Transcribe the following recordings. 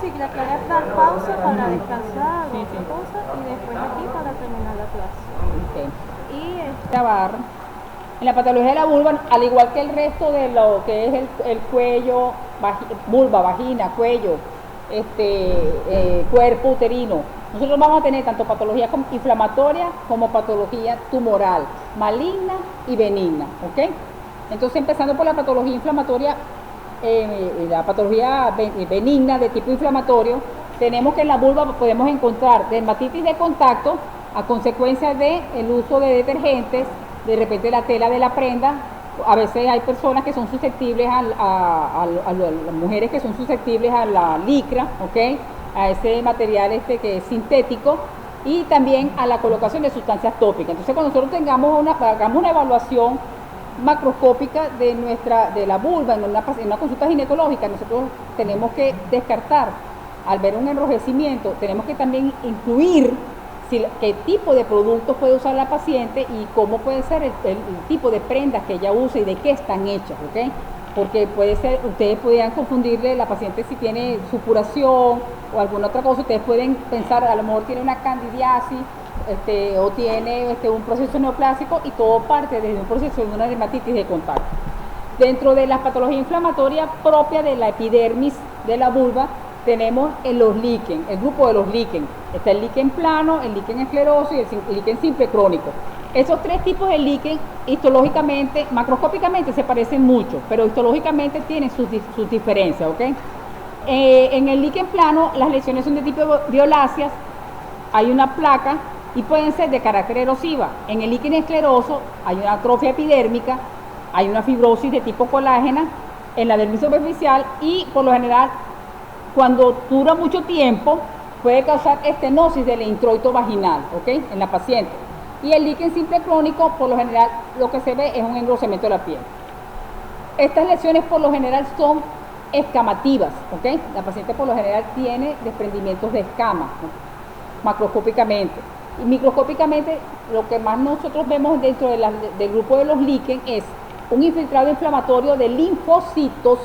si la clase dar pausa para descansar Sí, o otra sí. cosa y después aquí para terminar la clase. Ok. Y Grabar. En la patología de la vulva, al igual que el resto de lo que es el cuello, vulva, vagina, cuello, cuerpo uterino, nosotros vamos a tener tanto patología inflamatoria como patología tumoral, maligna y benigna, ¿ok? Entonces, empezando por la patología inflamatoria, la patología benigna de tipo inflamatorio, tenemos que en la vulva podemos encontrar dermatitis de contacto a consecuencia del uso de detergentes, de repente la tela de la prenda. A veces hay personas que son susceptibles a las mujeres que son susceptibles a la licra, ¿ok? A ese material que es sintético, y también a la colocación de sustancias tópicas. Entonces, cuando nosotros hagamos una evaluación macroscópica de la vulva en una consulta ginecológica, nosotros tenemos que descartar, al ver un enrojecimiento, tenemos que también incluir qué tipo de productos puede usar la paciente y cómo puede ser el tipo de prendas que ella usa y de qué están hechas, ¿ok? Porque ustedes podrían confundirle la paciente si tiene supuración o alguna otra cosa. Ustedes pueden pensar, a lo mejor tiene una candidiasis, o tiene un proceso neoplásico, y todo parte desde un proceso de una dermatitis de contacto. Dentro de las patologías inflamatorias propias de la epidermis de la vulva, tenemos los líquen, el grupo de los líquen. Está el líquen plano, el líquen escleroso y el líquen simple crónico. Esos tres tipos de líquen, histológicamente, macroscópicamente se parecen mucho, pero histológicamente tienen sus diferencias, ¿ok? En el líquen plano, las lesiones son de tipo violáceas, hay una placa y pueden ser de carácter erosiva. En el líquen escleroso hay una atrofia epidérmica, hay una fibrosis de tipo colágena en la dermis superficial, y por lo general, cuando dura mucho tiempo, puede causar estenosis del introito vaginal, ¿ok? En la paciente. Y el líquen simple crónico, por lo general, lo que se ve es un engrosamiento de la piel. Estas lesiones por lo general son escamativas, ¿ok? La paciente por lo general tiene desprendimientos de escamas, ¿no? Macroscópicamente. Y microscópicamente, lo que más nosotros vemos dentro del grupo de los líquen es un infiltrado inflamatorio de linfocitos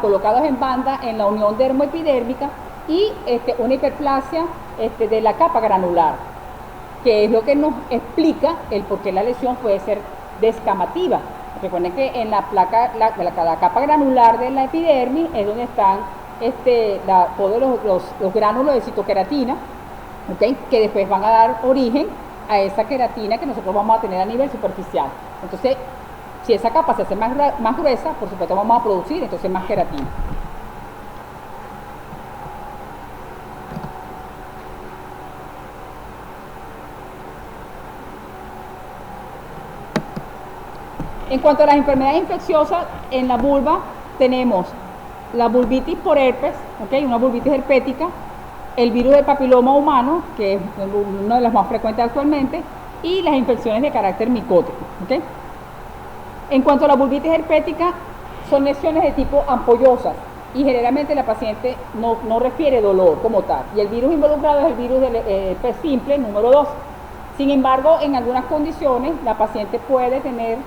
colocados en banda en la unión dermoepidérmica, y una hiperplasia de la capa granular, que es lo que nos explica el por qué la lesión puede ser descamativa. Recuerden que en la capa granular de la epidermis es donde están todos los gránulos de citoqueratina, ¿okay? Que después van a dar origen a esa queratina que nosotros vamos a tener a nivel superficial. Entonces, si esa capa se hace más gruesa, por supuesto vamos a producir entonces más queratina. En cuanto a las enfermedades infecciosas en la vulva, tenemos la vulvitis por herpes, ¿okay? Una vulvitis herpética, el virus del papiloma humano, que es una de las más frecuentes actualmente, y las infecciones de carácter micótico, ¿okay? En cuanto a la vulvitis herpética, son lesiones de tipo ampollosas, y generalmente la paciente no refiere dolor como tal, y el virus involucrado es el virus del herpes simple número 2. Sin embargo, en algunas condiciones la paciente puede tener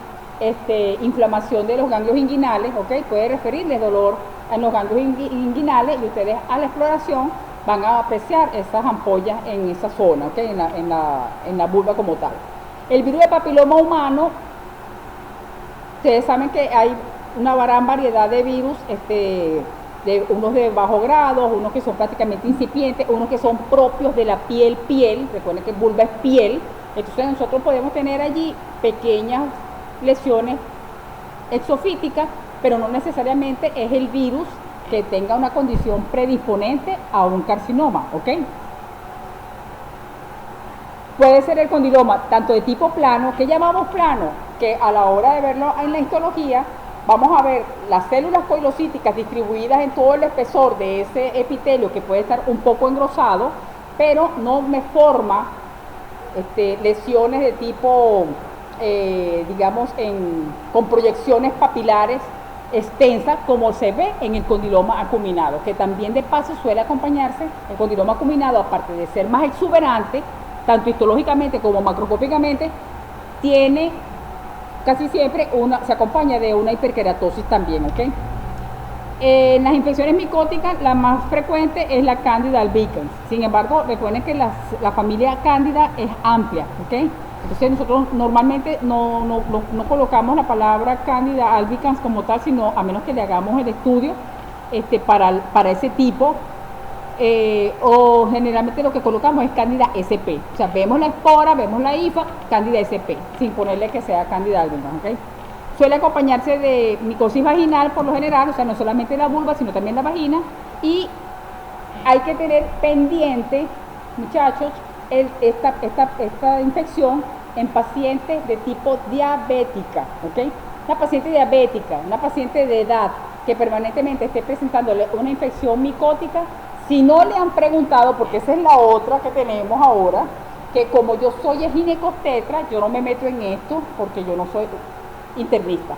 inflamación de los ganglios inguinales, ¿okay? Puede referirles dolor en los ganglios inguinales, y ustedes a la exploración van a apreciar esas ampollas en esa zona, ¿okay? en la vulva como tal. El virus de papiloma humano, ustedes saben que hay una gran variedad de virus, de unos de bajo grado, unos que son prácticamente incipientes, unos que son propios de la piel. Recuerden que vulva es piel. Entonces nosotros podemos tener allí pequeñas lesiones exofíticas, pero no necesariamente es el virus que tenga una condición predisponente a un carcinoma, ¿ok? Puede ser el condiloma tanto de tipo plano, que llamamos plano, que a la hora de verlo en la histología, vamos a ver las células coilocíticas distribuidas en todo el espesor de ese epitelio, que puede estar un poco engrosado, pero no me forma lesiones de tipo digamos, con proyecciones papilares extensas, como se ve en el condiloma acuminado, que también de paso suele acompañarse. El condiloma acuminado, aparte de ser más exuberante, tanto histológicamente como macroscópicamente, tiene casi siempre se acompaña de una hiperkeratosis también, ¿ok? En las infecciones micóticas, la más frecuente es la Candida albicans. Sin embargo, recuerden que la familia Candida es amplia, ¿ok? Entonces nosotros normalmente no colocamos la palabra Candida albicans como tal, sino a menos que le hagamos el estudio para ese tipo. O generalmente lo que colocamos es Candida sp. O sea, vemos la espora, vemos la hifa, Candida sp, sin ponerle que sea Candida albicans, ¿ok? Suele acompañarse de micosis vaginal por lo general, o sea, no solamente la vulva, sino también la vagina. Y hay que tener pendiente, muchachos, esta infección en pacientes de tipo diabética, ¿ok? Una paciente diabética, una paciente de edad que permanentemente esté presentándole una infección micótica, si no le han preguntado, porque esa es la otra que tenemos ahora, que como yo soy ginecobstetra, yo no me meto en esto porque yo no soy internista.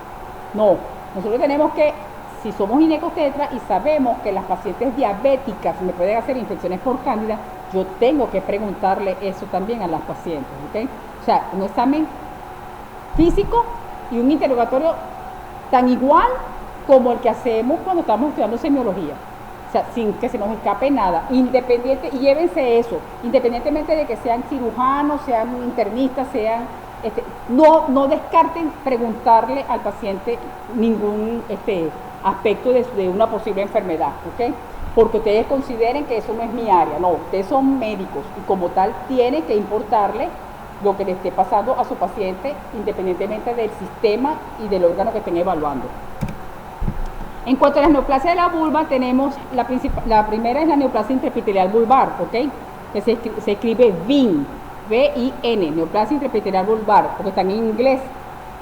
No, nosotros tenemos que, si somos ginecobstetras y sabemos que las pacientes diabéticas me pueden hacer infecciones por cándida, yo tengo que preguntarle eso también a las pacientes, ¿ok? O sea, un examen físico y un interrogatorio tan igual como el que hacemos cuando estamos estudiando semiología. O sea, sin que se nos escape nada, independiente, y llévense eso, independientemente de que sean cirujanos, sean internistas, sean no descarten preguntarle al paciente ningún aspecto de una posible enfermedad, ¿ok? Porque ustedes consideren que eso no es mi área, no, ustedes son médicos y como tal tienen que importarle lo que le esté pasando a su paciente independientemente del sistema y del órgano que estén evaluando. En cuanto a las neoplasias de la vulva, tenemos la primera es la neoplasia intraepitelial vulvar, ¿ok? Que se escribe VIN, V-I-N, neoplasia intraepitelial vulvar, porque está en inglés.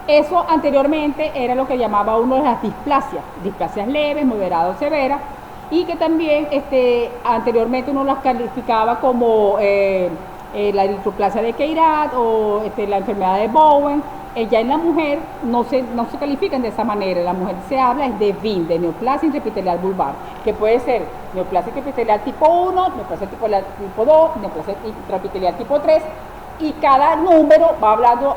Eso anteriormente era lo que llamaba uno de las displasias leves, moderadas o severas, y que también anteriormente uno las calificaba como la eritroplasia de Queyrat o la enfermedad de Bowen. Ya en la mujer no se califican de esa manera, en la mujer se habla es de VIN, de neoplasia intraepitelial vulvar, que puede ser neoplasia intraepitelial tipo 1, neoplasia tipo 2, neoplasia intraepitelial tipo 3, y cada número va hablando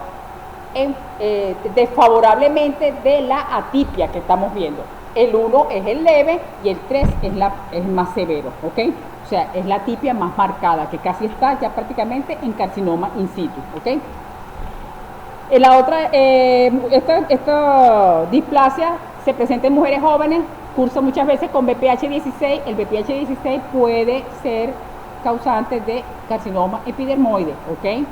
desfavorablemente de la atipia que estamos viendo. El 1 es el leve y el 3 es más severo, ¿ok? O sea, es la atipia más marcada, que casi está ya prácticamente en carcinoma in situ, ¿ok? La otra, esta displasia se presenta en mujeres jóvenes, cursa muchas veces con BPH16. El BPH16 puede ser causante de carcinoma epidermoide, ¿ok?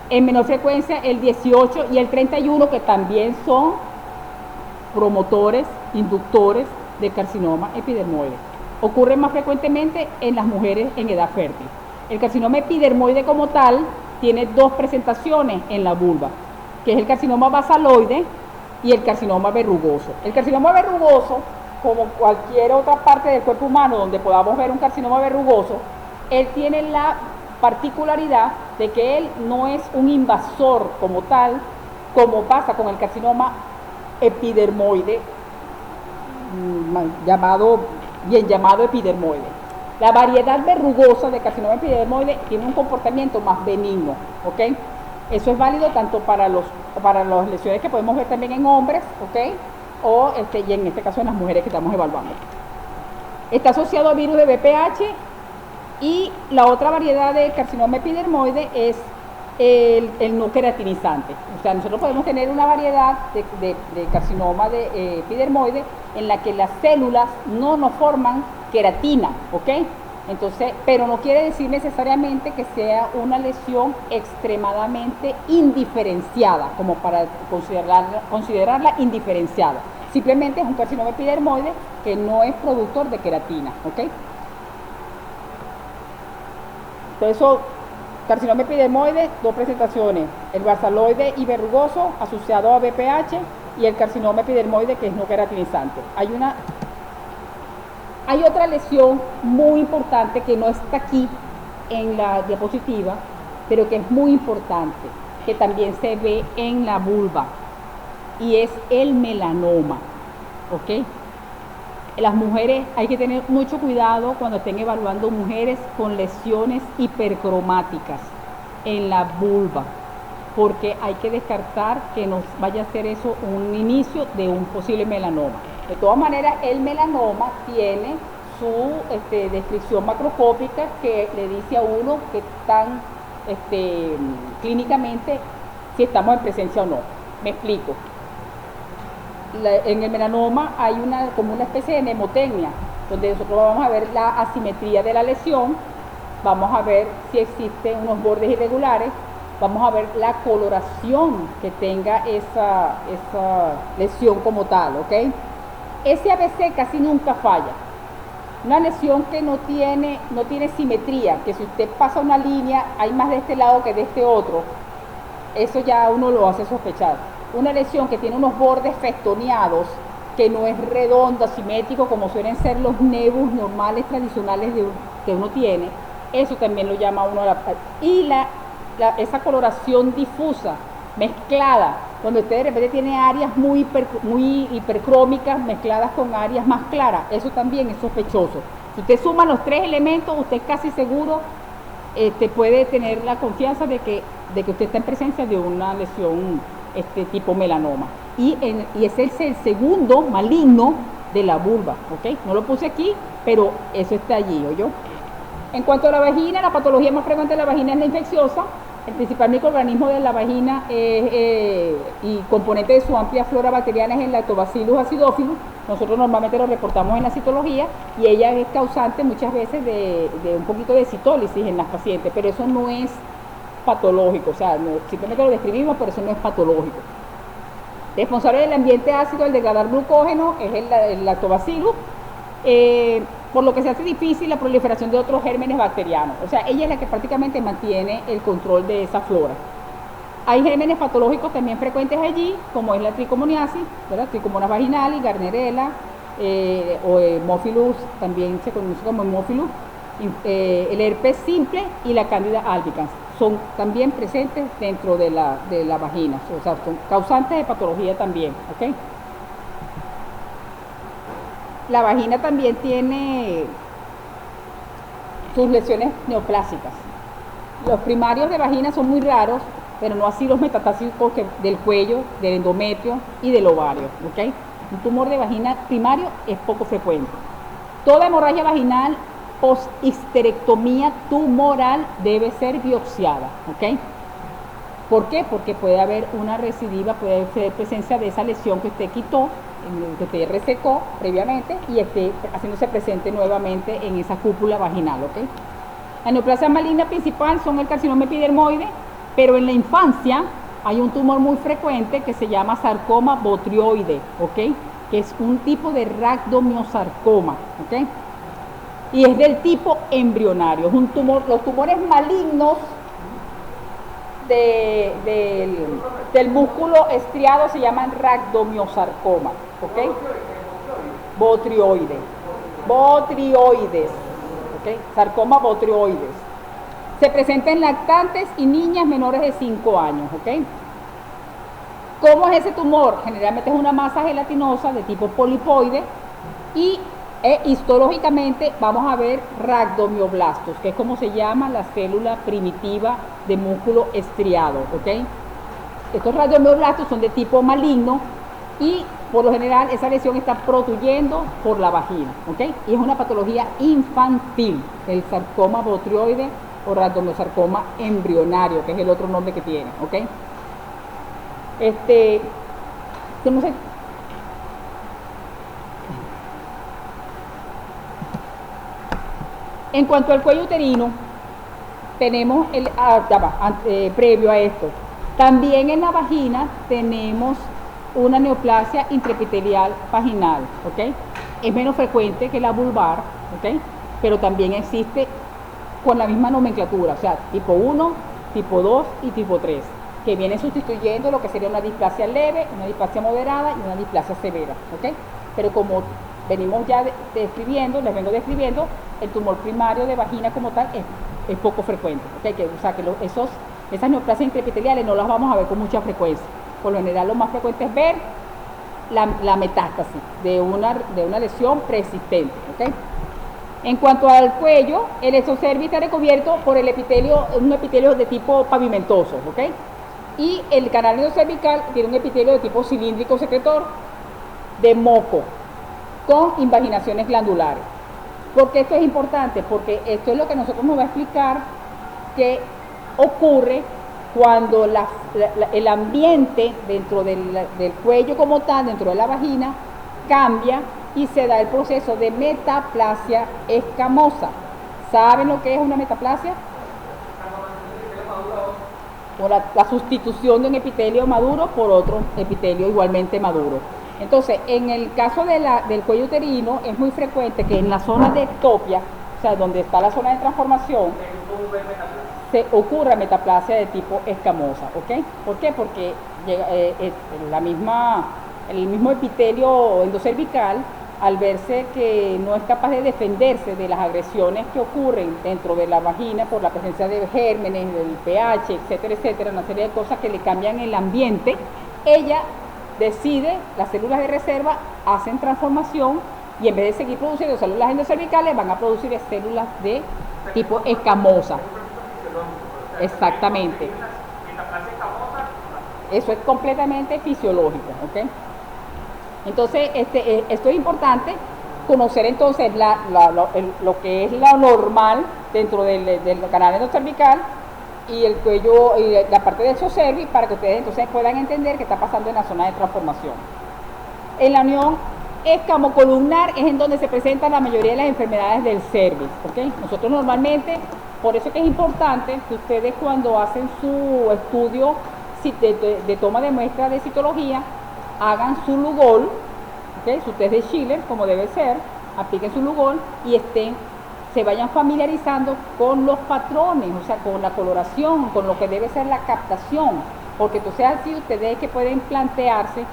En menor frecuencia el 18 y el 31, que también son promotores, inductores de carcinoma epidermoide. Ocurre más frecuentemente en las mujeres en edad fértil. El carcinoma epidermoide como tal tiene dos presentaciones en la vulva, que es el carcinoma basaloide y el carcinoma verrugoso. El carcinoma verrugoso, como cualquier otra parte del cuerpo humano donde podamos ver un carcinoma verrugoso, él tiene la particularidad de que él no es un invasor como tal, como pasa con el carcinoma epidermoide, bien llamado epidermoide. La variedad verrugosa de carcinoma epidermoide tiene un comportamiento más benigno, ¿ok? Eso es válido tanto para las lesiones que podemos ver también en hombres, ¿ok? Y en este caso en las mujeres que estamos evaluando. Está asociado a virus de BPH y la otra variedad de carcinoma epidermoide es el no queratinizante. O sea, nosotros podemos tener una variedad de carcinoma de epidermoide en la que las células no nos forman queratina, ¿ok? Entonces, pero no quiere decir necesariamente que sea una lesión extremadamente indiferenciada, como para considerarla indiferenciada. Simplemente es un carcinoma epidermoide que no es productor de queratina, ¿ok? Entonces, carcinoma epidermoide, dos presentaciones, el basaloide y verrugoso asociado a BPH y el carcinoma epidermoide que es no queratinizante. Hay otra lesión muy importante que no está aquí en la diapositiva, pero que es muy importante, que también se ve en la vulva, y es el melanoma, ¿ok? Las mujeres hay que tener mucho cuidado cuando estén evaluando mujeres con lesiones hipercromáticas en la vulva, porque hay que descartar que nos vaya a hacer eso un inicio de un posible melanoma. De todas maneras, el melanoma tiene su descripción macroscópica que le dice a uno que tan clínicamente si estamos en presencia o no. Me explico. En el melanoma hay como una especie de nemotecnia, donde nosotros vamos a ver la asimetría de la lesión, vamos a ver si existen unos bordes irregulares, vamos a ver la coloración que tenga esa lesión como tal, ¿ok? Ese ABC casi nunca falla. Una lesión que no tiene simetría, que si usted pasa una línea, hay más de este lado que de este otro, eso ya uno lo hace sospechar. Una lesión que tiene unos bordes festoneados, que no es redondo, asimétrico, como suelen ser los nebus normales, tradicionales que uno tiene, eso también lo llama uno y esa coloración difusa, mezclada, donde usted de repente tiene áreas muy hipercrómicas mezcladas con áreas más claras, eso también es sospechoso. Si usted suma los tres elementos, usted casi seguro puede tener la confianza de que usted está en presencia de una lesión tipo melanoma. Y ese es el segundo maligno de la vulva, ¿ok? No lo puse aquí, pero eso está allí, ¿oyó? En cuanto a la vagina, la patología más frecuente de la vagina es la infecciosa. El principal microorganismo de la vagina y componente de su amplia flora bacteriana es el Lactobacillus acidophilus. Nosotros normalmente lo reportamos en la citología y ella es causante muchas veces de un poquito de citólisis en las pacientes, pero eso no es patológico, o sea, simplemente lo describimos, pero eso no es patológico. Responsable del ambiente ácido al degradar glucógeno es el Lactobacillus, por lo que se hace difícil la proliferación de otros gérmenes bacterianos. O sea, ella es la que prácticamente mantiene el control de esa flora. Hay gérmenes patológicos también frecuentes allí, como es la tricomoniasis, ¿verdad? Trichomonas vaginalis, Gardnerella, o Haemophilus, también se conoce como Haemophilus, el herpes simple y la Candida albicans. Son también presentes dentro de la vagina, o sea, son causantes de patología también, ¿ok? La vagina también tiene sus lesiones neoplásicas. Los primarios de vagina son muy raros, pero no así los metastásicos del cuello, del endometrio y del ovario, ¿ok? Un tumor de vagina primario es poco frecuente. Toda hemorragia vaginal post-histerectomía tumoral debe ser biopsiada, ¿ok? ¿Por qué? Porque puede haber una recidiva, puede haber presencia de esa lesión que usted quitó, que usted resecó previamente y esté haciéndose presente nuevamente en esa cúpula vaginal, ¿ok? La neoplasia maligna principal son el carcinoma epidermoide, pero en la infancia hay un tumor muy frecuente que se llama sarcoma botrioide, ¿ok? Que es un tipo de rhabdomiosarcoma, ¿ok? Y es del tipo embrionario, es un tumor, los tumores malignos del músculo estriado se llaman rhabdomiosarcoma, ¿ok? Botrioides, ¿ok? Sarcoma botrioides. Se presenta en lactantes y niñas menores de 5 años, ¿ok? ¿Cómo es ese tumor? Generalmente es una masa gelatinosa de tipo polipoide y histológicamente vamos a ver rhabdomioblastos, que es como se llama la célula primitiva de músculo estriado, ¿ok? Estos rhabdomioblastos son de tipo maligno y por lo general esa lesión está protuyendo por la vagina, ¿ok? Y es una patología infantil, el sarcoma botrioide o rhabdomiosarcoma embrionario, que es el otro nombre que tiene, ¿ok? No sé. En cuanto al cuello uterino, tenemos previo a esto, también en la vagina tenemos una neoplasia intraepitelial vaginal, ¿ok? Es menos frecuente que la vulvar, ¿ok? Pero también existe con la misma nomenclatura, o sea, tipo 1, tipo 2 y tipo 3, que vienen sustituyendo lo que sería una displasia leve, una displasia moderada y una displasia severa, ¿ok? Pero como venimos ya describiendo, les vengo describiendo, el tumor primario de vagina como tal es poco frecuente, ¿okay? O sea, que esas neoplasias intraepiteliales no las vamos a ver con mucha frecuencia. Por lo general lo más frecuente es ver la metástasis de una lesión preexistente, ¿okay? En cuanto al cuello, el exocervix está recubierto por un epitelio de tipo pavimentoso, ¿ok? Y el canal endocervical tiene un epitelio de tipo cilíndrico secretor de moco, con invaginaciones glandulares. ¿Por qué esto es importante? Porque esto es lo que nosotros nos va a explicar que ocurre cuando el ambiente dentro del cuello como tal, dentro de la vagina, cambia y se da el proceso de metaplasia escamosa. ¿Saben lo que es una metaplasia? O la sustitución de un epitelio maduro por otro epitelio igualmente maduro. Entonces, en el caso del cuello uterino, es muy frecuente que en la zona de ectopia, o sea, donde está la zona de transformación, se ocurra metaplasia de tipo escamosa, ¿ok? ¿Por qué? Porque el mismo epitelio endocervical, al verse que no es capaz de defenderse de las agresiones que ocurren dentro de la vagina por la presencia de gérmenes, del pH, etcétera, una serie de cosas que le cambian el ambiente, ella decide, las células de reserva hacen transformación y en vez de seguir produciendo células endocervicales van a producir células de tipo escamosa. Exactamente. Eso es completamente fisiológico, ¿ok? Entonces, esto es importante, conocer entonces lo que es lo normal dentro del canal endocervical y el cuello y la parte del exocervix para que ustedes entonces puedan entender qué está pasando en la zona de transformación. En la unión escamocolumnar es en donde se presentan la mayoría de las enfermedades del cervix, ¿ok? Nosotros normalmente, por eso es que es importante que ustedes cuando hacen su estudio de toma de muestra de citología, hagan su Lugol, ¿okay? Su test de Schiller, como debe ser, apliquen su Lugol y se vayan familiarizando con los patrones, o sea, con la coloración, con lo que debe ser la captación, porque entonces así ustedes que pueden plantearse,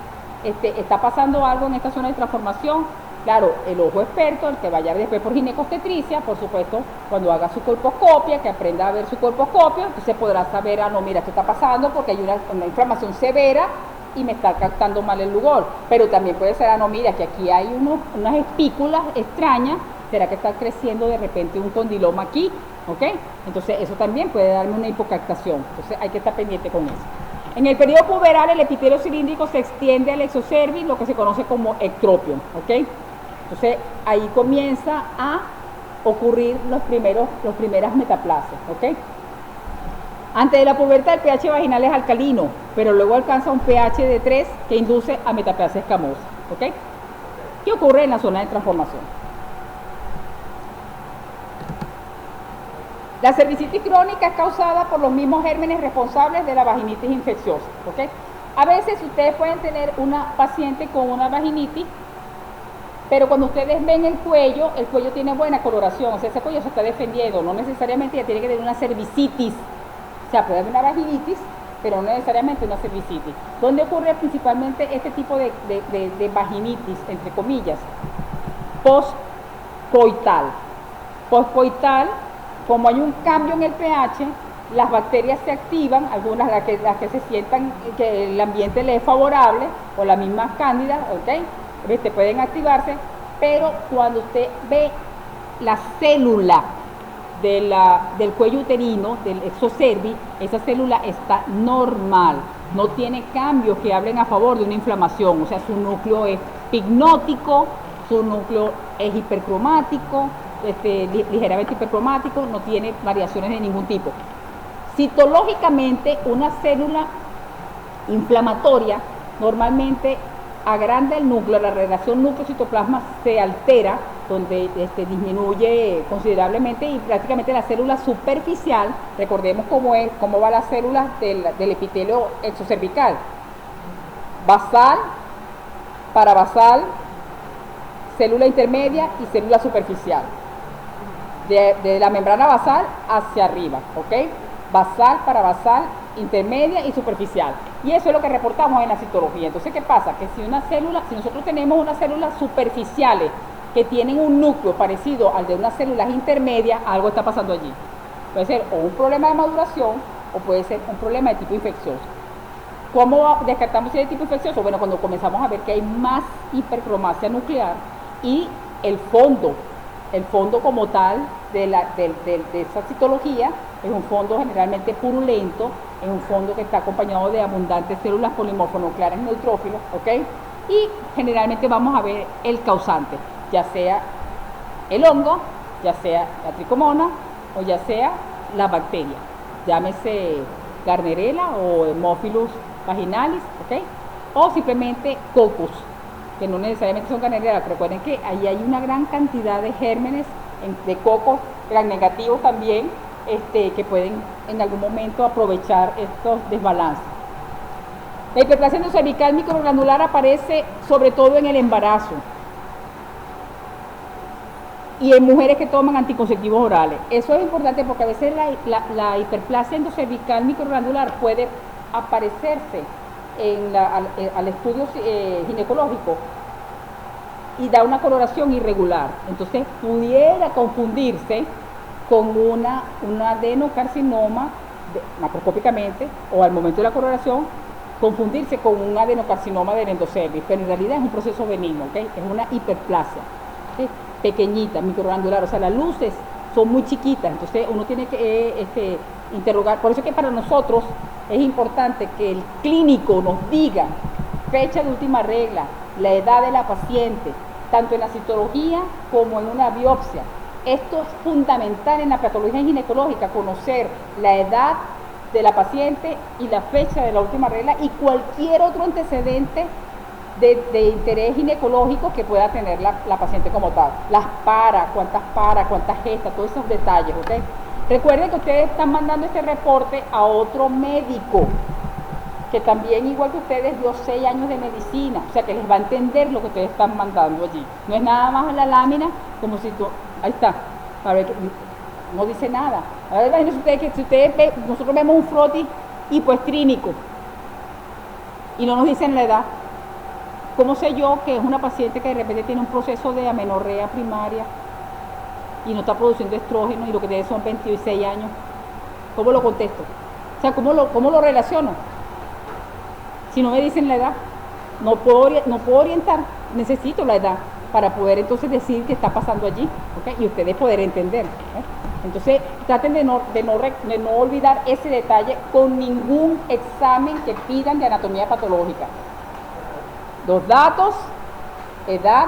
está pasando algo en esta zona de transformación. Claro, el ojo experto, el que vaya después por ginecostetricia, por supuesto, cuando haga su colposcopia, que aprenda a ver su colposcopio, entonces podrá saber, no, mira, esto está pasando porque hay una inflamación severa y me está captando mal el Lugol. Pero también puede ser, no, mira, que aquí hay unas espículas extrañas, será que está creciendo de repente un condiloma aquí, ¿ok? Entonces eso también puede darme una hipocaptación, entonces hay que estar pendiente con eso. En el periodo puberal el epitelio cilíndrico se extiende al exocervix, lo que se conoce como ectropion, ¿ok? Entonces ahí comienza a ocurrir las primeras metaplasias, ¿ok? Antes de la pubertad el pH vaginal es alcalino, pero luego alcanza un pH de 3 que induce a metaplasia escamosa, ¿ok? ¿Qué ocurre en la zona de transformación? La cervicitis crónica es causada por los mismos gérmenes responsables de la vaginitis infecciosa, ¿ok? A veces ustedes pueden tener una paciente con una vaginitis, pero cuando ustedes ven el cuello tiene buena coloración, o sea, ese cuello se está defendiendo, no necesariamente ya tiene que tener una cervicitis, o sea, puede haber una vaginitis, pero no necesariamente una cervicitis. ¿Dónde ocurre principalmente este tipo de vaginitis, entre comillas? Postcoital. Postcoital, como hay un cambio en el pH, las bacterias se activan, algunas las que se sientan que el ambiente les es favorable, o las mismas cándidas, ¿ok? Pueden activarse, pero cuando usted ve la célula del cuello uterino, del exocervix, esa célula está normal, no tiene cambios que hablen a favor de una inflamación, o sea, su núcleo es pignótico, su núcleo es hipercromático, ligeramente hipercromático, no tiene variaciones de ningún tipo. Citológicamente, una célula inflamatoria normalmente agranda el núcleo, la relación núcleo-citoplasma se altera, donde disminuye considerablemente y prácticamente la célula superficial, recordemos cómo va las células del epitelio exocervical, basal, parabasal, célula intermedia y célula superficial, de la membrana basal hacia arriba, ¿ok? Basal, parabasal, intermedia y superficial. Y eso es lo que reportamos en la citología. Entonces, ¿qué pasa? Que si nosotros tenemos unas células superficiales que tienen un núcleo parecido al de unas células intermedias, algo está pasando allí. Puede ser o un problema de maduración o puede ser un problema de tipo infeccioso. ¿Cómo descartamos si es de tipo infeccioso? Bueno, cuando comenzamos a ver que hay más hipercromasia nuclear y el fondo como tal de esa citología es un fondo generalmente purulento, es un fondo que está acompañado de abundantes células polimorfonucleares neutrófilos, ¿ok? y generalmente vamos a ver el causante, ya sea el hongo, ya sea la tricomona o ya sea la bacteria, llámese Gardnerella o Haemophilus vaginalis, ¿ok? O simplemente Coccus, que no necesariamente son Gardnerella, pero recuerden que ahí hay una gran cantidad de gérmenes de cocos gran negativos también, que pueden en algún momento aprovechar estos desbalances. La hiperplasia endocervical microgranular aparece sobre todo en el embarazo y en mujeres que toman anticonceptivos orales. Eso es importante porque a veces la hiperplasia endocervical microgranular puede aparecerse al estudio ginecológico y da una coloración irregular. Entonces pudiera confundirse con un adenocarcinoma macroscópicamente, o al momento de la coloración confundirse con un adenocarcinoma del endocervix, pero en realidad es un proceso benigno, ¿okay? Es una hiperplasia, ¿okay? Pequeñita, microgranular, o sea, las luces son muy chiquitas, entonces uno tiene que interrogar. Por eso es que para nosotros es importante que el clínico nos diga fecha de última regla, la edad de la paciente, tanto en la citología como en una biopsia. Esto es fundamental en la patología ginecológica, conocer la edad de la paciente y la fecha de la última regla y cualquier otro antecedente de interés ginecológico que pueda tener la paciente como tal. Las cuántas gestas, todos esos detalles, ¿ok? Recuerden que ustedes están mandando este reporte a otro médico que también, igual que ustedes, dio 6 años de medicina, o sea que les va a entender lo que ustedes están mandando allí. No es nada más la lámina, como si tú, ahí está, a ver, no dice nada. A ver, imagínense ustedes que si ustedes nosotros vemos un frotis hipoestrínico y no nos dicen la edad, ¿cómo sé yo que es una paciente que de repente tiene un proceso de amenorrea primaria y no está produciendo estrógeno y lo que tiene son 26 años? ¿Cómo lo contesto? O sea, ¿cómo lo relaciono? Si no me dicen la edad, no puedo orientar, necesito la edad para poder entonces decir qué está pasando allí, ¿okay? Y ustedes poder entender, ¿eh? Entonces traten de no olvidar ese detalle con ningún examen que pidan de anatomía patológica. Los datos, edad,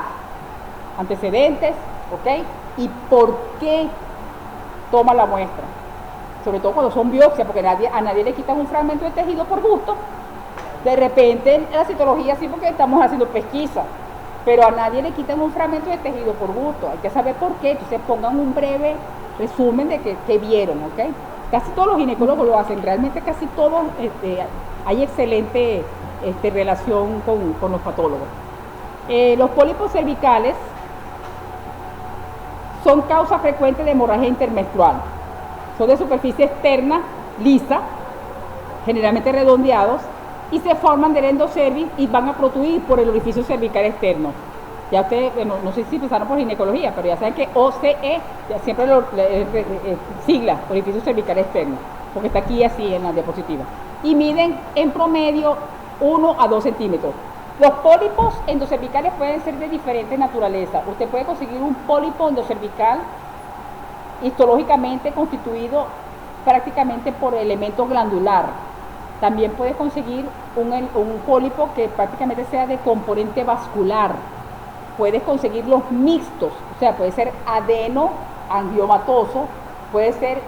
antecedentes, ¿ok? Y por qué toma la muestra, sobre todo cuando son biopsias, porque a nadie le quitan un fragmento de tejido por gusto. De repente en la citología sí, porque estamos haciendo pesquisa, pero a nadie le quitan un fragmento de tejido por gusto. Hay que saber por qué. Entonces pongan un breve resumen de qué vieron, ¿ok? Casi todos los ginecólogos lo hacen, realmente casi todos, hay excelente relación con los patólogos. Los pólipos cervicales son causa frecuente de hemorragia intermenstrual. Son de superficie externa, lisa, generalmente redondeados, y se forman del endocervix y van a protruir por el orificio cervical externo. Ya ustedes, bueno, no sé si empezaron por ginecología, pero ya saben que OCE, ya siempre sigla, orificio cervical externo, porque está aquí así en la diapositiva. Y miden en promedio 1 a 2 centímetros. Los pólipos endocervicales pueden ser de diferente naturaleza. Usted puede conseguir un pólipo endocervical histológicamente constituido prácticamente por elementos glandular. También puede conseguir un pólipo que prácticamente sea de componente vascular. Puedes conseguir los mixtos, o sea, puede ser adeno-angiomatoso, puede ser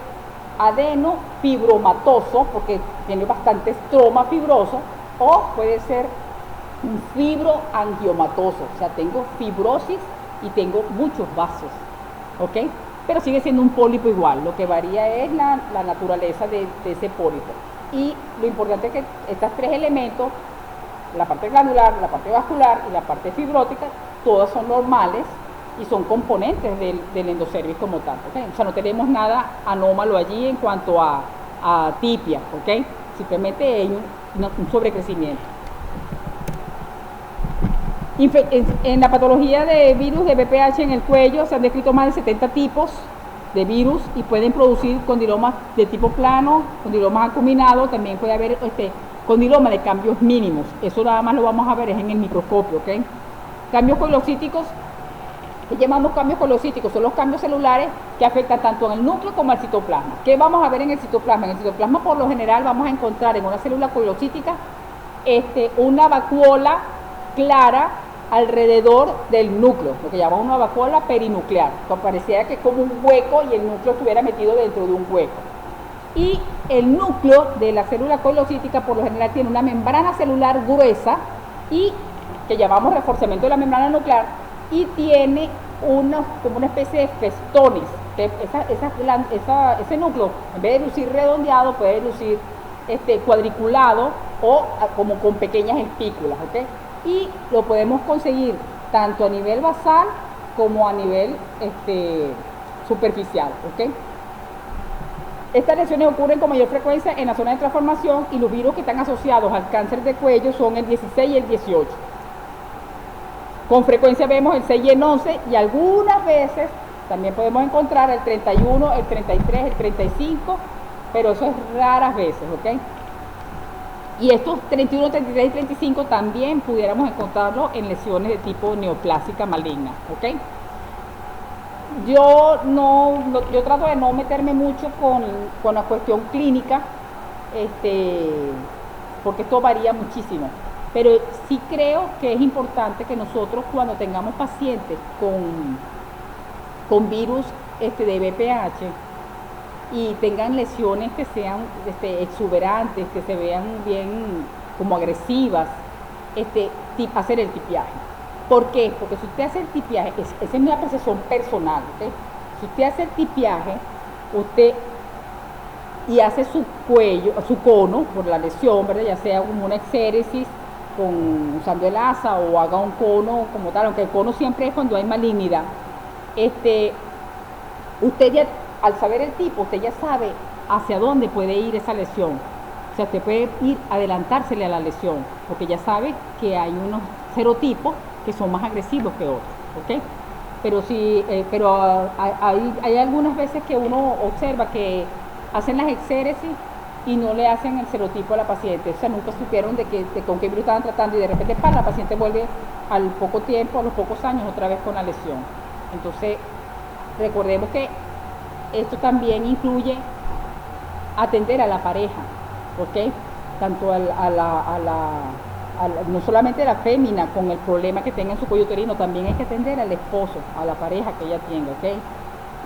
adeno-fibromatoso, porque tiene bastante estroma fibroso, o puede ser un fibroangiomatoso, o sea, tengo fibrosis y tengo muchos vasos, ¿ok? Pero sigue siendo un pólipo igual, lo que varía es la naturaleza de ese pólipo. Y lo importante es que estos 3 elementos, la parte glandular, la parte vascular y la parte fibrótica, todas son normales y son componentes del endocervix como tal, ¿okay? O sea, no tenemos nada anómalo allí en cuanto a tipia, ¿ok? Simplemente hay un sobrecrecimiento. En la patología de virus de BPH en el cuello se han descrito más de 70 tipos de virus y pueden producir condilomas de tipo plano, condilomas acuminados, también puede haber condiloma de cambios mínimos. Eso nada más lo vamos a ver es en el microscopio, ¿ok? Cambios coilocíticos, ¿qué llamamos cambios coilocíticos? Son los cambios celulares que afectan tanto en el núcleo como al citoplasma. ¿Qué vamos a ver en el citoplasma? En el citoplasma por lo general vamos a encontrar en una célula coilocítica una vacuola clara alrededor del núcleo, lo que llamamos una vacuola perinuclear, que parecía que es como un hueco y el núcleo estuviera metido dentro de un hueco. Y el núcleo de la célula coilocítica por lo general tiene una membrana celular gruesa y que llamamos reforzamiento de la membrana nuclear, y tiene como una especie de festones. Ese núcleo, en vez de lucir redondeado, puede lucir cuadriculado o como con pequeñas espículas, ¿okay? Y lo podemos conseguir tanto a nivel basal como a nivel superficial, ¿okay? Estas lesiones ocurren con mayor frecuencia en la zona de transformación, y los virus que están asociados al cáncer de cuello son el 16 y el 18. Con frecuencia vemos el 6 y el 11, y algunas veces también podemos encontrar el 31, el 33, el 35, pero eso es raras veces, ¿ok? Y estos 31, 33 y 35 también pudiéramos encontrarlos en lesiones de tipo neoplásica maligna, ¿ok? Yo trato de no meterme mucho con la cuestión clínica, porque esto varía muchísimo. Pero sí creo que es importante que nosotros, cuando tengamos pacientes con virus de VPH y tengan lesiones que sean exuberantes, que se vean bien como agresivas, hacer el tipiaje. ¿Por qué? Porque si usted hace el tipiaje, esa es mi apreciación personal, ¿okay? Si usted hace el tipiaje, y hace su cuello, su cono por la lesión, ¿verdad? Ya sea como una exéresis usando el asa, o haga un cono como tal, aunque el cono siempre es cuando hay malignidad. Usted ya, al saber el tipo, usted ya sabe hacia dónde puede ir esa lesión. O sea, usted puede adelantársele a la lesión, porque ya sabe que hay unos serotipos que son más agresivos que otros, ¿ok? Pero hay algunas veces que uno observa que hacen las exéresis y no le hacen el serotipo a la paciente. O sea, nunca supieron de con qué virus estaban tratando, y de repente la paciente vuelve al poco tiempo, a los pocos años, otra vez con la lesión. Entonces, recordemos que esto también incluye atender a la pareja, ¿ok? Tanto no solamente la fémina con el problema que tenga en su cuello uterino, también hay que atender al esposo, a la pareja que ella tenga, ¿ok?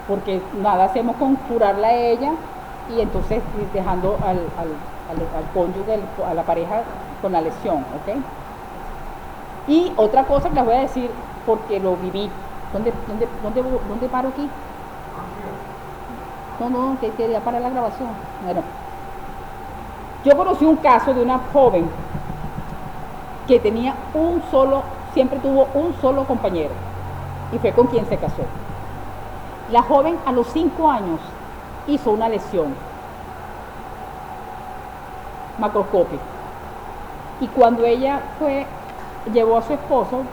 Porque nada hacemos con curarla a ella y entonces dejando al cónyuge, a la pareja con la lesión, ¿ok? Y otra cosa que les voy a decir, porque lo viví. ¿Dónde paro aquí? No, que quería parar la grabación. Bueno, yo conocí un caso de una joven que tenía siempre tuvo un solo compañero, y fue con quien se casó. La joven a los 5 años hizo una lesión macroscópica, y cuando ella llevó a su esposo,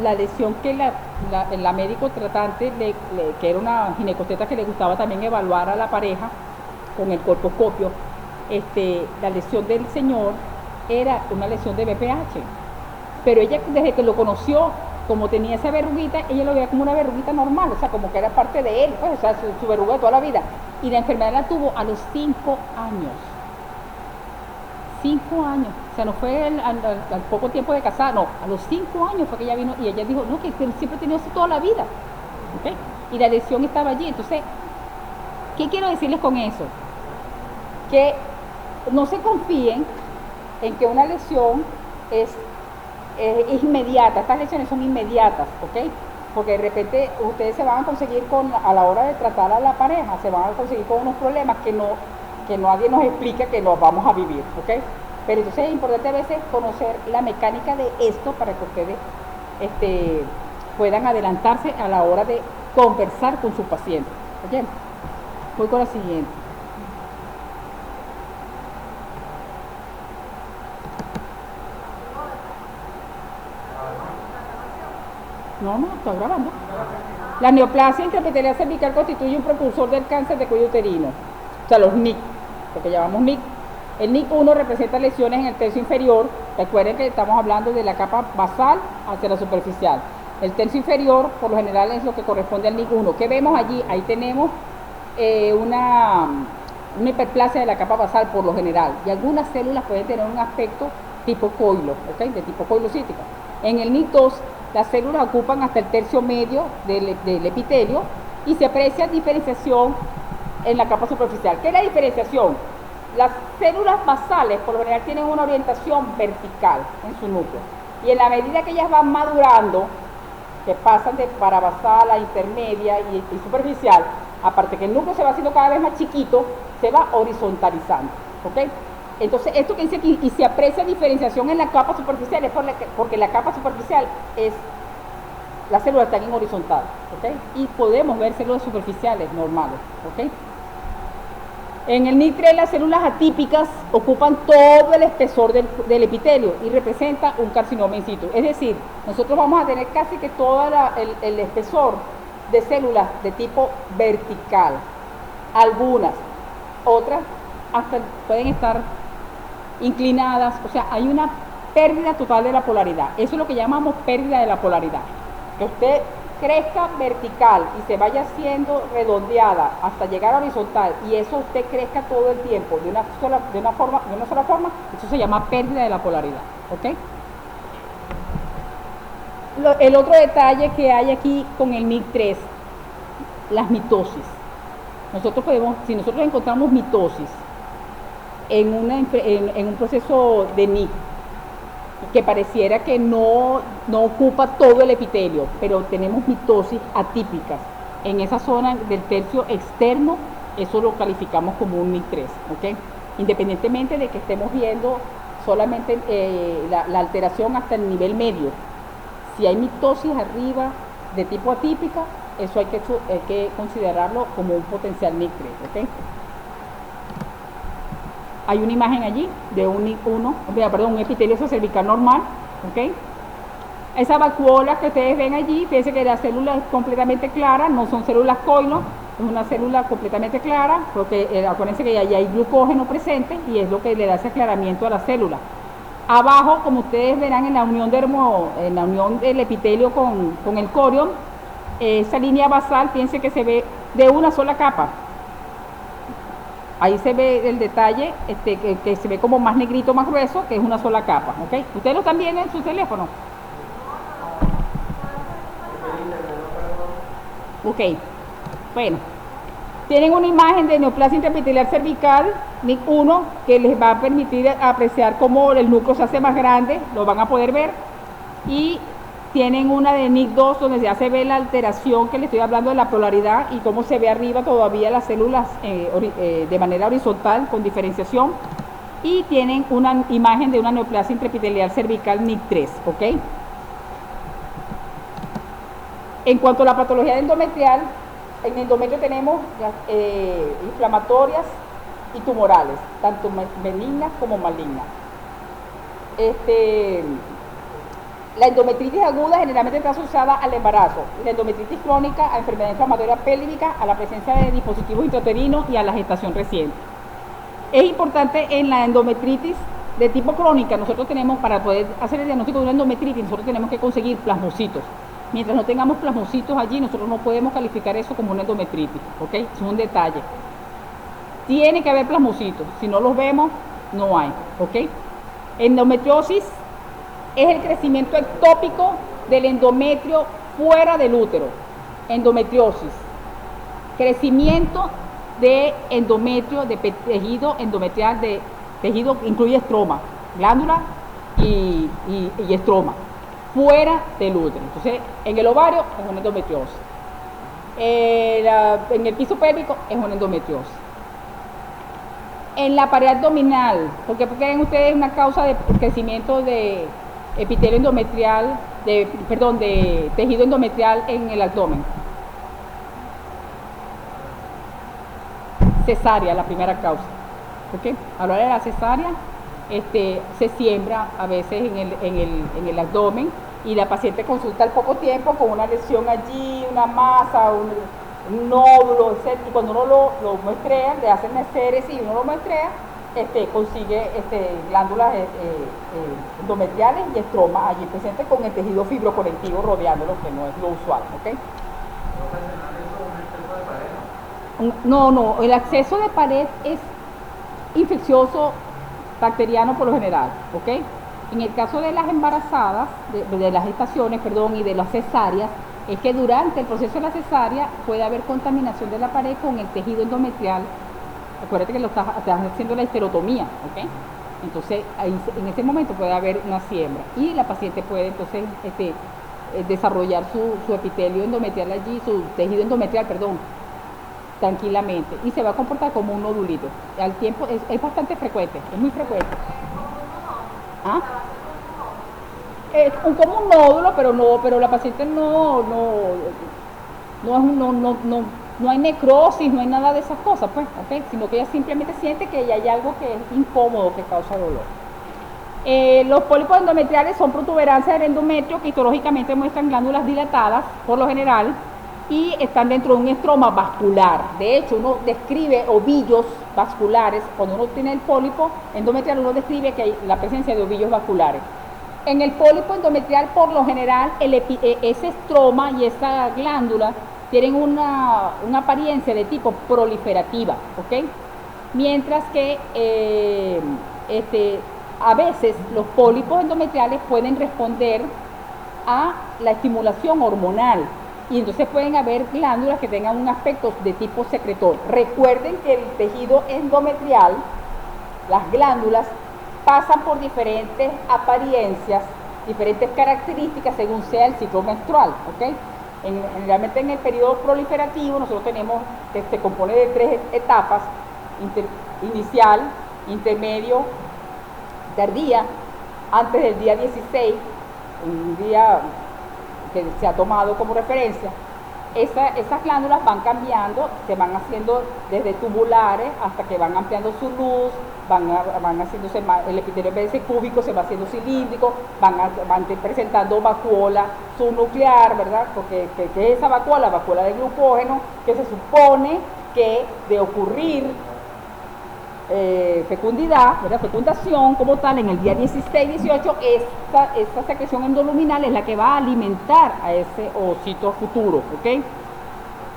la lesión que la médico tratante, que era una ginecosteta que le gustaba también evaluar a la pareja con el colposcopio, la lesión del señor era una lesión de VPH, pero ella, desde que lo conoció, como tenía esa verruguita, ella lo veía como una verruguita normal, o sea, como que era parte de él, pues, o sea, su verruga de toda la vida, y la enfermedad la tuvo a los 5 años. 5 años, o sea, no fue al poco tiempo de casada, no, a los 5 años fue que ella vino, y ella dijo, no, que siempre he tenido eso toda la vida, ¿okay? Y la lesión estaba allí. Entonces, ¿qué quiero decirles con eso? Que no se confíen en que una lesión es inmediata. Estas lesiones son inmediatas, ¿ok? Porque de repente ustedes se van a conseguir a la hora de tratar a la pareja, se van a conseguir con unos problemas que nadie nos explica que los vamos a vivir, ¿ok? Pero entonces es importante a veces conocer la mecánica de esto para que ustedes puedan adelantarse a la hora de conversar con su paciente. ¿Ok? Voy con la siguiente. No, estoy grabando. La neoplasia intraepitelial cervical constituye un precursor del cáncer de cuello uterino. O sea, los NIC, lo que llamamos NIC. El NIC1 representa lesiones en el tercio inferior. Recuerden que estamos hablando de la capa basal hacia la superficial. El tercio inferior, por lo general, es lo que corresponde al NIC1. ¿Qué vemos allí? Ahí tenemos una hiperplasia de la capa basal, por lo general. Y algunas células pueden tener un aspecto tipo coilo, ¿ok? De tipo coilocítica. En el NIC2, las células ocupan hasta el tercio medio del epitelio y se aprecia diferenciación en la capa superficial. ¿Qué es la diferenciación? Las células basales por lo general tienen una orientación vertical en su núcleo y en la medida que ellas van madurando, que pasan de parabasal a intermedia y superficial, aparte que el núcleo se va haciendo cada vez más chiquito, se va horizontalizando, ¿ok? Entonces, esto que dice aquí, y se aprecia diferenciación en la capa superficial, es porque la capa superficial es, las células están en horizontal, ¿ok? Y podemos ver células superficiales normales, ¿ok? En el NIC3, las células atípicas ocupan todo el espesor del epitelio y representan un carcinoma in situ. Es decir, nosotros vamos a tener casi que todo el espesor de células de tipo vertical. Algunas, otras hasta pueden estar inclinadas, o sea, hay una pérdida total de la polaridad. Eso es lo que llamamos pérdida de la polaridad. Que usted crezca vertical y se vaya haciendo redondeada hasta llegar a horizontal y eso usted crezca todo el tiempo de una sola forma, eso se llama pérdida de la polaridad, ¿ok? El otro detalle que hay aquí con el NIC3, las mitosis. Si nosotros encontramos mitosis en un proceso de NIC que pareciera que no ocupa todo el epitelio, pero tenemos mitosis atípicas en esa zona del tercio externo, eso lo calificamos como un NIC3, ¿ok? Independientemente de que estemos viendo solamente la alteración hasta el nivel medio. Si hay mitosis arriba de tipo atípica, eso hay que considerarlo como un potencial NIC3, ¿ok? Hay una imagen allí de un epitelio cervical normal, ¿ok? Esa vacuola que ustedes ven allí, fíjense que la célula es completamente clara, no son células coilo, es una célula completamente clara, porque acuérdense que ahí hay glucógeno presente y es lo que le da ese aclaramiento a la célula. Abajo, como ustedes verán en la unión del epitelio con el corion, esa línea basal, fíjense que se ve de una sola capa. Ahí se ve el detalle, que se ve como más negrito, más grueso, que es una sola capa, ¿ok? ¿Ustedes lo están viendo en su teléfono? Ok, bueno. Tienen una imagen de neoplasia intraepitelial cervical, NIC1, que les va a permitir apreciar cómo el núcleo se hace más grande, lo van a poder ver. Y tienen una de NIC2 donde ya se ve la alteración que les estoy hablando de la polaridad y cómo se ve arriba todavía las células de manera horizontal con diferenciación. Y tienen una imagen de una neoplasia intraepitelial cervical NIC3, ¿ok? En cuanto a la patología endometrial, en endometrio tenemos inflamatorias y tumorales, tanto benignas como malignas. La endometritis aguda generalmente está asociada al embarazo, la endometritis crónica a enfermedad inflamatoria pélvica, a la presencia de dispositivos intrauterinos y a la gestación reciente. Es importante en la endometritis de tipo crónica, nosotros tenemos, para poder hacer el diagnóstico de una endometritis, nosotros tenemos que conseguir plasmocitos. Mientras no tengamos plasmocitos allí, nosotros no podemos calificar eso como una endometritis, ¿ok? Es un detalle. Tiene que haber plasmocitos, si no los vemos, no hay, ¿ok? Endometriosis es el crecimiento ectópico del endometrio fuera del útero. Endometriosis, crecimiento de endometrio, de tejido endometrial, de tejido que incluye estroma, glándula y estroma, fuera del útero. Entonces, en el ovario es una endometriosis. En el piso pélvico es una endometriosis. En la pared abdominal, ¿por qué creen ustedes una causa de crecimiento de epitelio endometrial, de tejido endometrial en el abdomen? Cesárea, la primera causa. ¿Okay? A la hora de la cesárea, se siembra a veces en el abdomen y la paciente consulta al poco tiempo con una lesión allí, una masa, un nódulo, etc. Y cuando uno lo muestrea, le hacen seres y uno lo muestrea, consigue glándulas endometriales y estroma allí presente con el tejido fibroconectivo rodeándolo, que no es lo usual, ¿ok? No, el acceso de pared es infeccioso bacteriano por lo general, ¿ok? En el caso de las embarazadas, de las gestaciones, perdón, y de las cesáreas, es que durante el proceso de la cesárea puede haber contaminación de la pared con el tejido endometrial. Acuérdate que estás haciendo la histerotomía, ¿ok? Entonces, ahí, en ese momento puede haber una siembra y la paciente puede entonces desarrollar su epitelio endometrial allí, su tejido endometrial, perdón, tranquilamente, y se va a comportar como un nodulito. Al tiempo es bastante frecuente, es muy frecuente. ¿Ah? Es como un nódulo, pero la paciente no hay necrosis, no hay nada de esas cosas, pues, ¿okay? Sino que ella simplemente siente que hay algo que es incómodo, que causa dolor. Los pólipos endometriales son protuberancias del endometrio que histológicamente muestran glándulas dilatadas, por lo general, y están dentro de un estroma vascular. De hecho, uno describe ovillos vasculares. Cuando uno tiene el pólipo endometrial, uno describe que hay la presencia de ovillos vasculares. En el pólipo endometrial, por lo general, ese estroma y esa glándula tienen una apariencia de tipo proliferativa, ¿ok? Mientras que a veces los pólipos endometriales pueden responder a la estimulación hormonal y entonces pueden haber glándulas que tengan un aspecto de tipo secretor. Recuerden que el tejido endometrial, las glándulas, pasan por diferentes apariencias, diferentes características según sea el ciclo menstrual, ¿ok? Generalmente en el periodo proliferativo nosotros tenemos que se compone de 3 etapas: inicial, intermedio, tardía. Antes del día 16, un día que se ha tomado como referencia, esas glándulas van cambiando, se van haciendo desde tubulares hasta que van ampliando su luz, van haciéndose más, el epitelio en vez de ser cúbico se va haciendo cilíndrico, van presentando vacuola subnuclear, ¿verdad? Porque ¿qué es esa vacuola? Vacuola de glucógeno, que se supone que de ocurrir fecundidad, ¿verdad? Fecundación como tal en el día 16-18, esta secreción endoluminal es la que va a alimentar a ese ovocito futuro, ¿ok?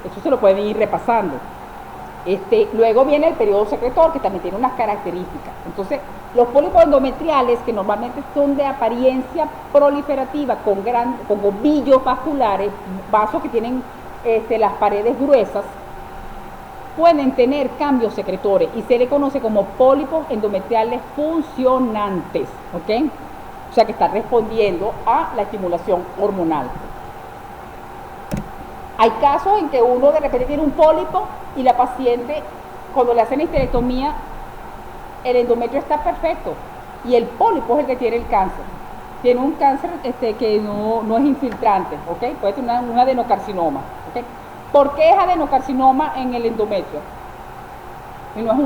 Eso se lo pueden ir repasando. Luego viene el periodo secretor, que también tiene unas características. Entonces, los pólipos endometriales, que normalmente son de apariencia proliferativa, con ovillos vasculares, vasos que tienen las paredes gruesas, pueden tener cambios secretores y se le conoce como pólipos endometriales funcionantes, ¿ok? O sea que está respondiendo a la estimulación hormonal. Hay casos en que uno de repente tiene un pólipo y la paciente, cuando le hacen la histerectomía, el endometrio está perfecto y el pólipo es el que tiene el cáncer. Tiene un cáncer que no es infiltrante, ¿ok? Puede tener un adenocarcinoma, ¿ok? ¿Por qué es adenocarcinoma en el endometrio? Y no es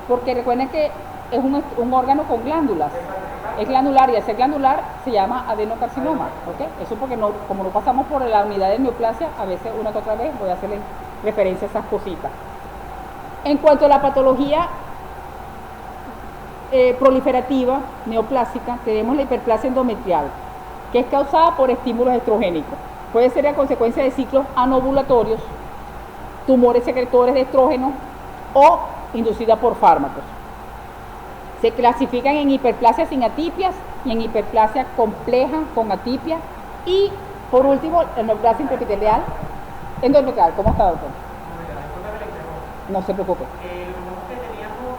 porque recuerden que es un órgano con glándulas, es glandular y al ser glandular se llama adenocarcinoma, ¿ok? Eso porque como no pasamos por la unidad de neoplasia, a veces una que otra vez voy a hacerle referencia a esas cositas. En cuanto a la patología proliferativa neoplásica, tenemos la hiperplasia endometrial, que es causada por estímulos estrogénicos. Puede ser a consecuencia de ciclos anovulatorios, tumores secretores de estrógeno o inducida por fármacos. Se clasifican en hiperplasia sin atipias y en hiperplasia compleja con atipia. Y por último, la neoplasia intraepitelial endometrial. ¿Cómo está, doctor? No se preocupe. Lo que teníamos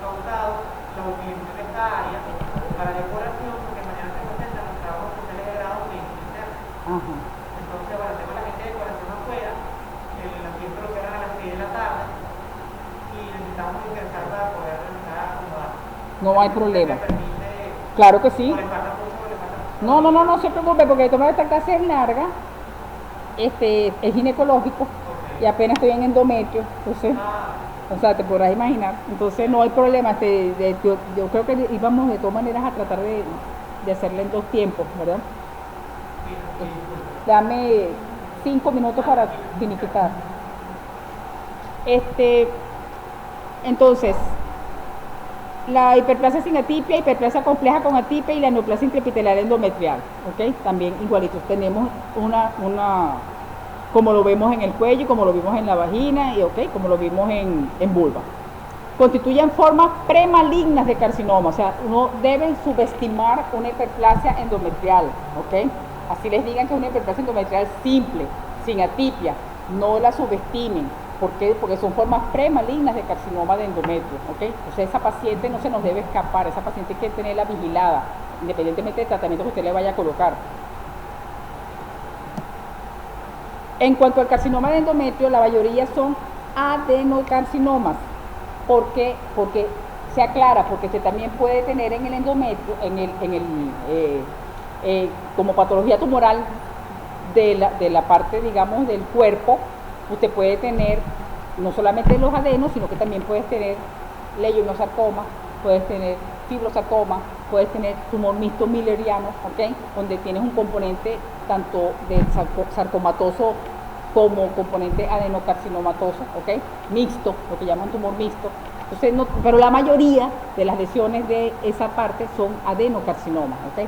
pautado la utilización de esta área para decoración, porque mañana se presentan los trabajos especiales de grado en interna. Ajá. Entonces, bueno, tengo la gente de decoración afuera, el asiento lo cierran a las 6 de la tarde y necesitamos ingresar para poder acomodar. No hay problema. Claro que sí. No se preocupe, porque tomar esta clase es larga, es ginecológico y apenas estoy en endometrio, entonces, o sea, te podrás imaginar, entonces no hay problema. Yo creo que íbamos de todas maneras a tratar de hacerle en 2 tiempos, ¿verdad? Dame 5 minutos para finiquitar. Entonces, la hiperplasia sin atipia, hiperplasia compleja con atipia y la neoplasia intraepitelial endometrial, ¿ok? También igualitos, tenemos una como lo vemos en el cuello, como lo vimos en la vagina y, ¿ok? Como lo vimos en vulva. constituyen formas premalignas de carcinoma. O sea, no deben subestimar una hiperplasia endometrial, ¿ok? Así les digan que es una hiperplasia endometrial simple, sin atipia, no la subestimen. ¿Por qué? Porque son formas premalignas de carcinoma de endometrio, ¿ok? Entonces esa paciente no se nos debe escapar, esa paciente hay que tenerla vigilada, independientemente del tratamiento que usted le vaya a colocar. En cuanto al carcinoma de endometrio, la mayoría son adenocarcinomas. ¿Por qué? Porque se aclara, porque usted también puede tener en el endometrio, como patología tumoral de la parte, digamos, del cuerpo, usted puede tener no solamente los adenos, sino que también puedes tener leiomyosarcoma, puedes tener fibrosarcoma, puedes tener tumor mixto milleriano, ¿ok? Donde tienes un componente tanto de sarcomatoso como componente adenocarcinomatoso, ¿ok? Mixto, lo que llaman tumor mixto. Entonces, no, pero la mayoría de las lesiones de esa parte son adenocarcinomas, ¿ok?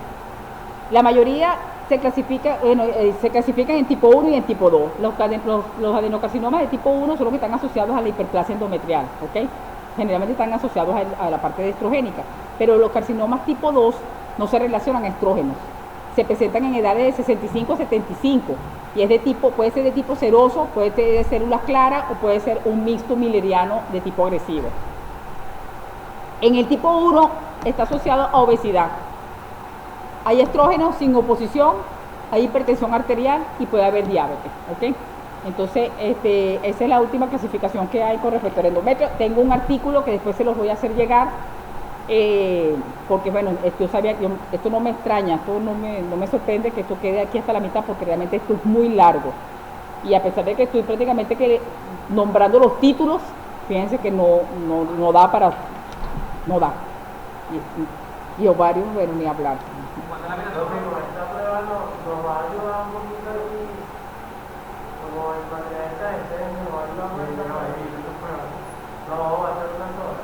La mayoría se clasifican en tipo 1 y en tipo 2. Los adenocarcinomas de tipo 1 son los que están asociados a la hiperplasia endometrial, ¿ok? Generalmente están asociados a la parte de estrogénica, pero los carcinomas tipo 2 no se relacionan a estrógenos. Se presentan en edades de 65 a 75 y es de tipo, puede ser de tipo seroso, puede ser de células claras o puede ser un mixto milleriano de tipo agresivo. En el tipo 1 está asociado a obesidad. Hay estrógenos sin oposición, hay hipertensión arterial y puede haber diabetes, ¿ok? Entonces, esa es la última clasificación que hay con respecto al endometrio. Tengo un artículo que después se los voy a hacer llegar, porque bueno, yo sabía que esto no me extraña, esto no me sorprende que esto quede aquí hasta la mitad, porque realmente esto es muy largo. Y a pesar de que estoy prácticamente nombrando los títulos, fíjense que no da para... no da. Y ovarios, bueno, ni hablar. Esta prueba nos va a ayudar un poquito aquí, como en materia de esta, nos va a ayudar un poquito a no, va a ser una sola.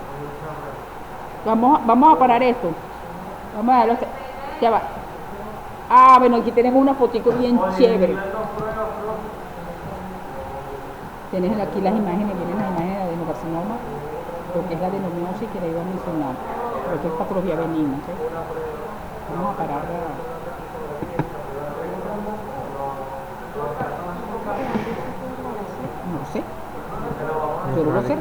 Vamos a parar esto. Vamos a darlo. Ya va. Ah, bueno, aquí tenemos una fotico bien chévere. Tienes aquí las imágenes, vienen las imágenes de adenocarcinoma, lo que es la adenomiosis que le iba a mencionar, pero que es patología benigna, ¿sí? Vamos a parar no sé, pero lo sé.